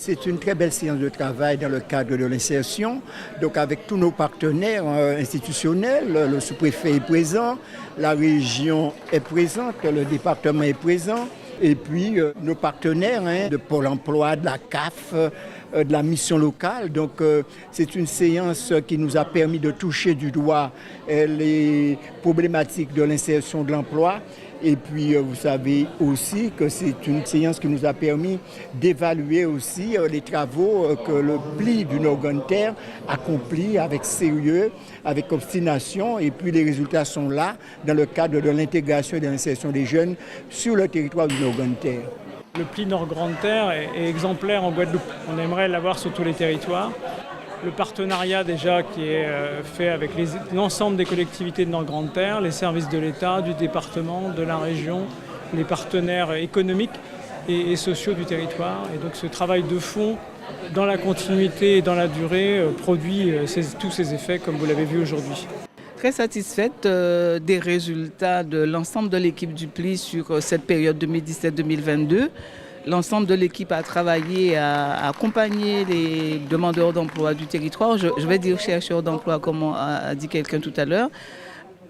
C'est une très belle séance de travail dans le cadre de l'insertion. Donc avec tous nos partenaires institutionnels, le sous-préfet est présent, la région est présente, le département est présent. Et puis nos partenaires de Pôle emploi, de la CAF, de la mission locale. Donc c'est une séance qui nous a permis de toucher du doigt les problématiques de l'insertion de l'emploi. Et puis vous savez aussi que c'est une séance qui nous a permis d'évaluer aussi les travaux que le pli du Nord-Grande-Terre accomplit avec sérieux, avec obstination. Et puis les résultats sont là dans le cadre de l'intégration et de l'insertion des jeunes sur le territoire du Nord-Grande-Terre. Le pli Nord-Grande-Terre est exemplaire en Guadeloupe. On aimerait l'avoir sur tous les territoires. Le partenariat déjà qui est fait avec l'ensemble des collectivités de Nord-Grande-Terre, les services de l'État, du département, de la région, les partenaires économiques et sociaux du territoire. Et donc ce travail de fond, dans la continuité et dans la durée, produit tous ces effets comme vous l'avez vu aujourd'hui. Très satisfaite des résultats de l'ensemble de l'équipe du PLI sur cette période 2017-2022. L'ensemble de l'équipe a travaillé à accompagner les demandeurs d'emploi du territoire. Je vais dire chercheurs d'emploi, comme a dit quelqu'un tout à l'heure,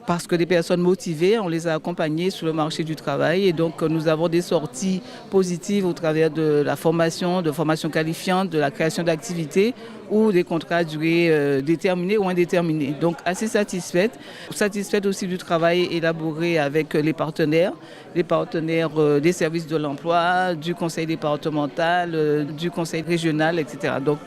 parce que des personnes motivées, on les a accompagnées sur le marché du travail. Et donc, nous avons des sorties positives au travers de la formation, de formation qualifiante, de la création d'activités ou des contrats à durée déterminée ou indéterminée. Donc, assez satisfaite. Satisfaite aussi du travail élaboré avec les partenaires des services de l'emploi, du conseil départemental, du conseil régional, etc. Donc,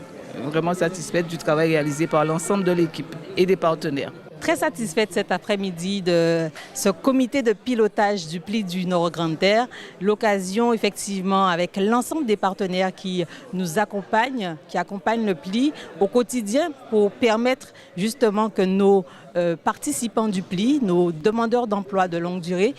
vraiment satisfaite du travail réalisé par l'ensemble de l'équipe et des partenaires. Très satisfaite cet après-midi de ce comité de pilotage du pli du Nord-Grande-Terre. L'occasion effectivement avec l'ensemble des partenaires qui nous accompagnent, qui accompagnent le pli au quotidien pour permettre justement que nos participants du pli, nos demandeurs d'emploi de longue durée,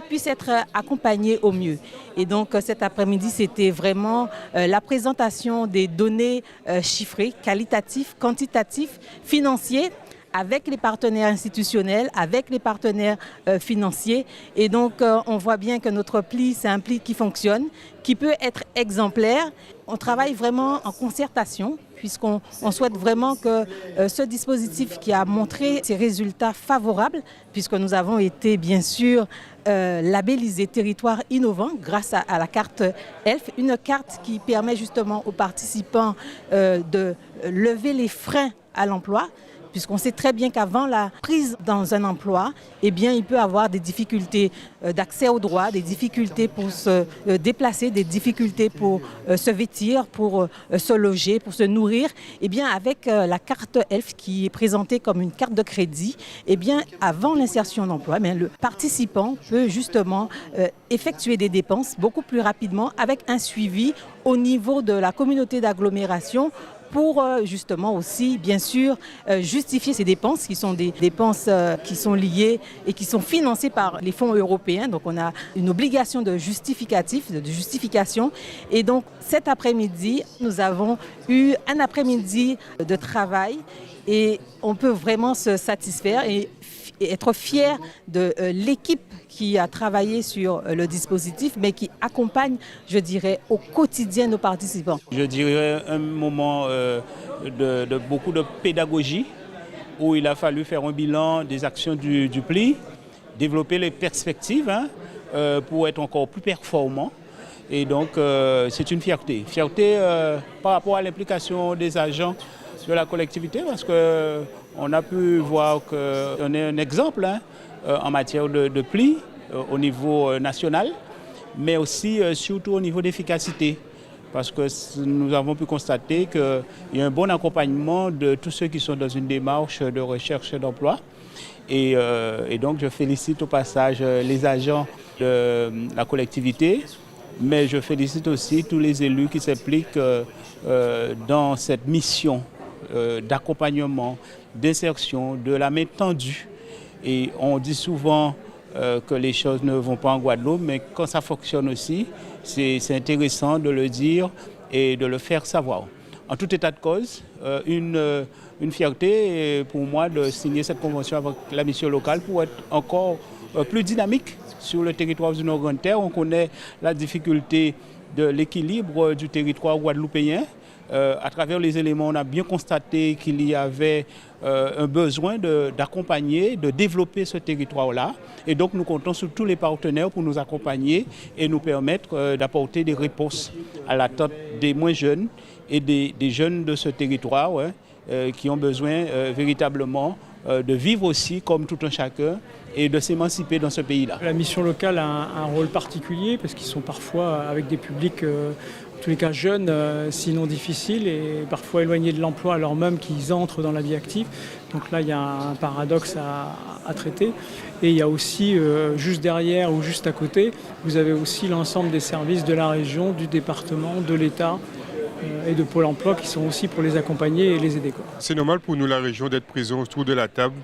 puissent être accompagnés au mieux. Et donc cet après-midi, c'était vraiment la présentation des données chiffrées, qualitatives, quantitatives, financières, avec les partenaires institutionnels, avec les partenaires financiers. Et donc, on voit bien que notre pli, c'est un pli qui fonctionne, qui peut être exemplaire. On travaille vraiment en concertation, puisqu'on souhaite vraiment que ce dispositif qui a montré ses résultats favorables, puisque nous avons été, bien sûr, labellisé territoire innovant grâce à la carte ELF, une carte qui permet justement aux participants de lever les freins à l'emploi, puisqu'on sait très bien qu'avant la prise dans un emploi, il peut y avoir des difficultés d'accès aux droits, des difficultés pour se déplacer, des difficultés pour se vêtir, pour se loger, pour se nourrir. Avec la carte ELF qui est présentée comme une carte de crédit, avant l'insertion d'emploi, le participant peut justement effectuer des dépenses beaucoup plus rapidement avec un suivi au niveau de la communauté d'agglomération, pour justement aussi, bien sûr, justifier ces dépenses qui sont des dépenses qui sont liées et qui sont financées par les fonds européens. Donc on a une obligation de justification. Et donc cet après-midi, nous avons eu un après-midi de travail et on peut vraiment se satisfaire et être fier de l'équipe qui a travaillé sur le dispositif, mais qui accompagne, je dirais, au quotidien nos participants. Je dirais un moment de beaucoup de pédagogie, où il a fallu faire un bilan des actions du pli, développer les perspectives pour être encore plus performant. Et donc, c'est une fierté. Fierté par rapport à l'implication des agents de la collectivité, parce qu'on a pu voir qu'on est un exemple en matière de pli au niveau national, mais aussi surtout au niveau d'efficacité. Parce que nous avons pu constater qu'il y a un bon accompagnement de tous ceux qui sont dans une démarche de recherche d'emploi. Et donc je félicite au passage les agents de la collectivité, mais je félicite aussi tous les élus qui s'impliquent dans cette mission d'accompagnement, d'insertion, de la main tendue. Et on dit souvent que les choses ne vont pas en Guadeloupe, mais quand ça fonctionne aussi, c'est intéressant de le dire et de le faire savoir. En tout état de cause, une fierté pour moi de signer cette convention avec la mission locale pour être encore plus dynamique sur le territoire du Nord-Grande-Terre. On connaît la difficulté de l'équilibre du territoire guadeloupéen. À travers les éléments, on a bien constaté qu'il y avait un besoin d'accompagner, de développer ce territoire-là. Et donc, nous comptons sur tous les partenaires pour nous accompagner et nous permettre d'apporter des réponses à l'attente des moins jeunes et des jeunes de ce territoire qui ont besoin véritablement de vivre aussi comme tout un chacun et de s'émanciper dans ce pays-là. La mission locale a un rôle particulier parce qu'ils sont parfois avec des publics en tous les cas jeunes, sinon difficiles et parfois éloignés de l'emploi alors même qu'ils entrent dans la vie active. Donc là, il y a un paradoxe à traiter. Et il y a aussi, juste derrière ou juste à côté, vous avez aussi l'ensemble des services de la région, du département, de l'État et de Pôle emploi qui sont aussi pour les accompagner et les aider. C'est normal pour nous, la région, d'être présents autour de la table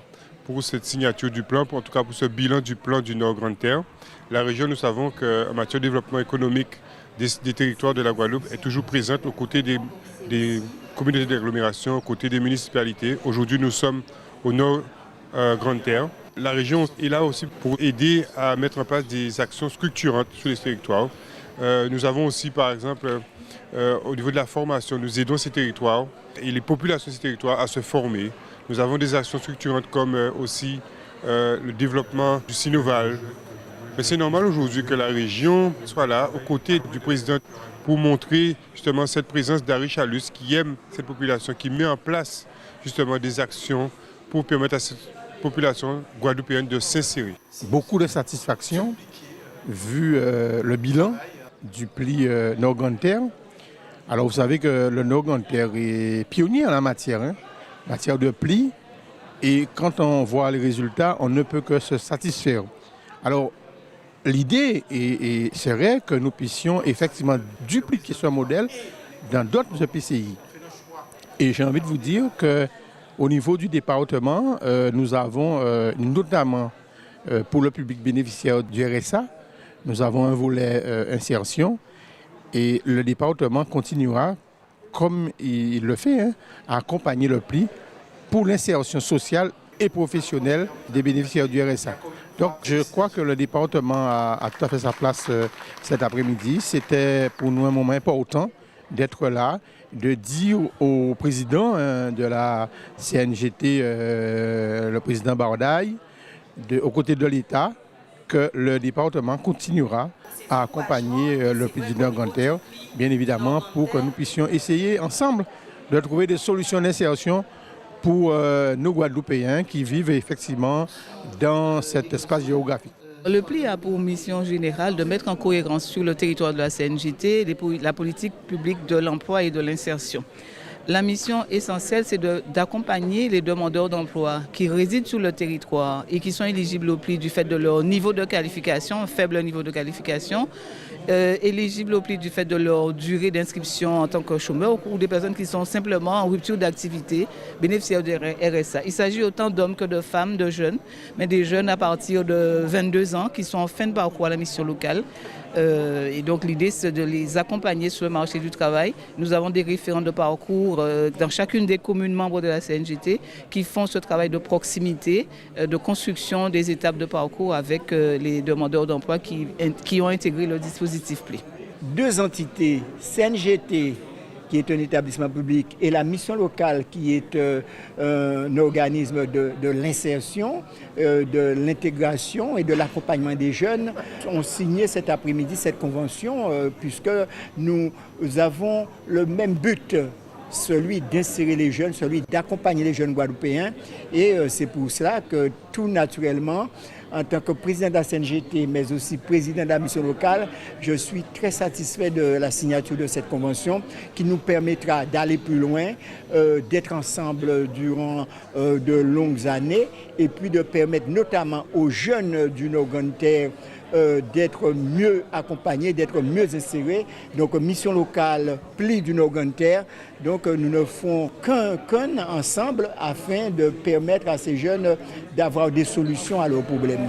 pour cette signature du plan, en tout cas pour ce bilan du plan du Nord-Grande-Terre. La région, nous savons qu'en matière de développement économique des territoires de la Guadeloupe est toujours présente aux côtés des communautés d'agglomération, aux côtés des municipalités. Aujourd'hui, nous sommes au Nord-Grande-Terre. La région est là aussi pour aider à mettre en place des actions structurantes sur les territoires. Nous avons aussi, par exemple, au niveau de la formation, nous aidons ces territoires et les populations de ces territoires à se former. Nous avons des actions structurantes comme aussi le développement du Sinoval. Mais c'est normal aujourd'hui que la région soit là, aux côtés du président, pour montrer justement cette présence d'Harry Chalus qui aime cette population, qui met en place justement des actions pour permettre à cette population guadeloupéenne de s'insérer. Beaucoup de satisfaction vu le bilan du pli Nord-Grande-Terre. Alors vous savez que le Nord-Grande-Terre est pionnier en la matière de pli. Et quand on voit les résultats, on ne peut que se satisfaire. Alors l'idée serait que nous puissions effectivement dupliquer ce modèle dans d'autres EPCI. Et j'ai envie de vous dire qu'au niveau du département, nous avons notamment pour le public bénéficiaire du RSA, nous avons un volet insertion et le département continuera, comme il le fait, à accompagner le pli pour l'insertion sociale et professionnelle des bénéficiaires du RSA. Donc je crois que le département a tout à fait sa place cet après-midi. C'était pour nous un moment important d'être là, de dire au président de la CNGT, le président Bardaille, aux côtés de l'État, que le département continuera à accompagner le président Nord-Grande-Terre, bien évidemment, pour que nous puissions essayer ensemble de trouver des solutions d'insertion pour nos Guadeloupéens qui vivent effectivement dans cet espace géographique. Le pli a pour mission générale de mettre en cohérence sur le territoire de la CNGT la politique publique de l'emploi et de l'insertion. La mission essentielle, c'est d'accompagner les demandeurs d'emploi qui résident sur le territoire et qui sont éligibles au pli du fait de leur niveau de qualification, faible niveau de qualification, éligibles au pli du fait de leur durée d'inscription en tant que chômeur ou des personnes qui sont simplement en rupture d'activité, bénéficiaires du RSA. Il s'agit autant d'hommes que de femmes, de jeunes, mais des jeunes à partir de 22 ans qui sont en fin de parcours à la mission locale. Et donc l'idée c'est de les accompagner sur le marché du travail. Nous avons des référents de parcours dans chacune des communes membres de la CNGT qui font ce travail de proximité, de construction des étapes de parcours avec les demandeurs d'emploi qui ont intégré le dispositif PLI. Deux entités, CNGT qui est un établissement public et la mission locale qui est un organisme de l'insertion, de l'intégration et de l'accompagnement des jeunes, ont signé cet après-midi cette convention puisque nous avons le même but, celui d'insérer les jeunes, celui d'accompagner les jeunes guadeloupéens et c'est pour cela que tout naturellement, en tant que président de la CNGT, mais aussi président de la mission locale, je suis très satisfait de la signature de cette convention qui nous permettra d'aller plus loin, d'être ensemble durant de longues années et puis de permettre notamment aux jeunes du Nord-Grande-Terre d'être mieux accompagnés, d'être mieux insérés. Donc mission locale, pli du Nord-Grande-Terre. Donc nous ne faisons qu'un ensemble afin de permettre à ces jeunes d'avoir des solutions à leurs problèmes.